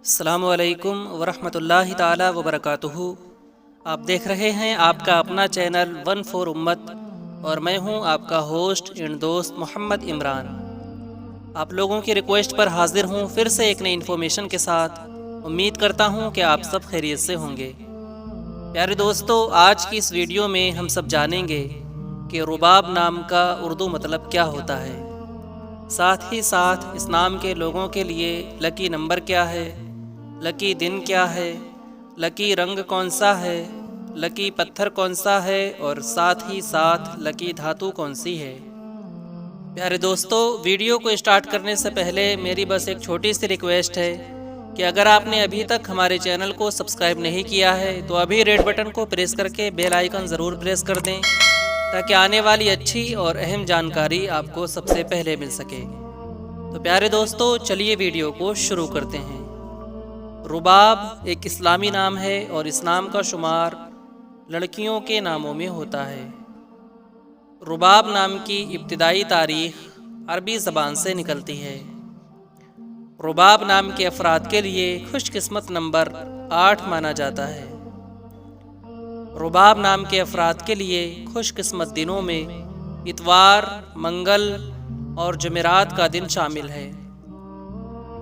السلام علیکم ورحمۃ اللہ تعالی وبرکاتہ۔ آپ دیکھ رہے ہیں آپ کا اپنا چینل ون فور امت، اور میں ہوں آپ کا ہوسٹ اینڈ دوست محمد عمران۔ آپ لوگوں کی ریکویسٹ پر حاضر ہوں پھر سے ایک نئی انفارمیشن کے ساتھ۔ امید کرتا ہوں کہ آپ سب خیریت سے ہوں گے۔ پیارے دوستو، آج کی اس ویڈیو میں ہم سب جانیں گے کہ رباب نام کا اردو مطلب کیا ہوتا ہے، ساتھ ہی ساتھ اس نام کے لوگوں کے لیے لکی نمبر کیا ہے، لکی دن کیا ہے، لکی رنگ کون سا ہے، لکی پتھر کون سا ہے، اور ساتھ ہی ساتھ لکی دھاتو کون سی ہے۔ پیارے دوستو، ویڈیو کو اسٹارٹ کرنے سے پہلے میری بس ایک چھوٹی سی ریکویسٹ ہے کہ اگر آپ نے ابھی تک ہمارے چینل کو سبسکرائب نہیں کیا ہے تو ابھی ریڈ بٹن کو پریس کر کے بیل آئیکن ضرور پریس کر دیں، تاکہ آنے والی اچھی اور اہم جانکاری آپ کو سب سے پہلے مل سکے۔ تو پیارے دوستو، چلیے ویڈیو کو شروع کرتے ہیں۔ رباب ایک اسلامی نام ہے اور اس نام کا شمار لڑکیوں کے ناموں میں ہوتا ہے۔ رباب نام کی ابتدائی تاریخ عربی زبان سے نکلتی ہے۔ رباب نام کے افراد کے لیے خوش قسمت نمبر 8 مانا جاتا ہے۔ رباب نام کے افراد کے لیے خوش قسمت دنوں میں اتوار، منگل اور جمعرات کا دن شامل ہے۔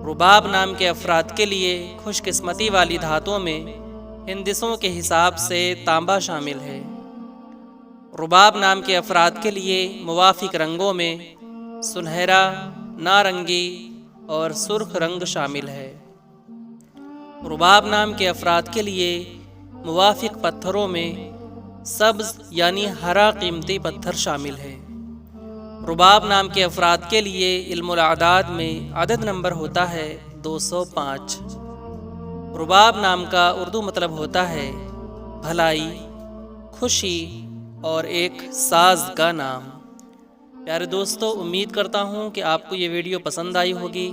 رباب نام کے افراد کے لیے خوش قسمتی والی دھاتوں میں ہندسوں کے حساب سے تانبا شامل ہے۔ رباب نام کے افراد کے لیے موافق رنگوں میں سنہرا، نارنگی اور سرخ رنگ شامل ہے۔ رباب نام کے افراد کے لیے موافق پتھروں میں سبز یعنی ہرا قیمتی پتھر شامل ہے۔ رباب نام کے افراد کے لیے علم الاعداد میں عدد نمبر ہوتا ہے 205۔ رباب نام کا اردو مطلب ہوتا ہے بھلائی، خوشی اور ایک ساز کا نام۔ پیارے دوستو، امید کرتا ہوں کہ آپ کو یہ ویڈیو پسند آئی ہوگی۔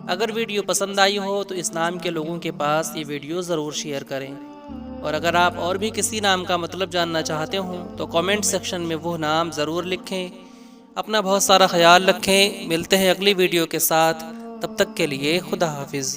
اگر ویڈیو پسند آئی ہو تو اس نام کے لوگوں کے پاس یہ ویڈیو ضرور شیئر کریں، اور اگر آپ اور بھی کسی نام کا مطلب جاننا چاہتے ہوں تو کامنٹ سیکشن میں وہ نام ضرور لکھیں۔ اپنا بہت سارا خیال رکھیں۔ ملتے ہیں اگلی ویڈیو کے ساتھ، تب تک کے لیے خدا حافظ۔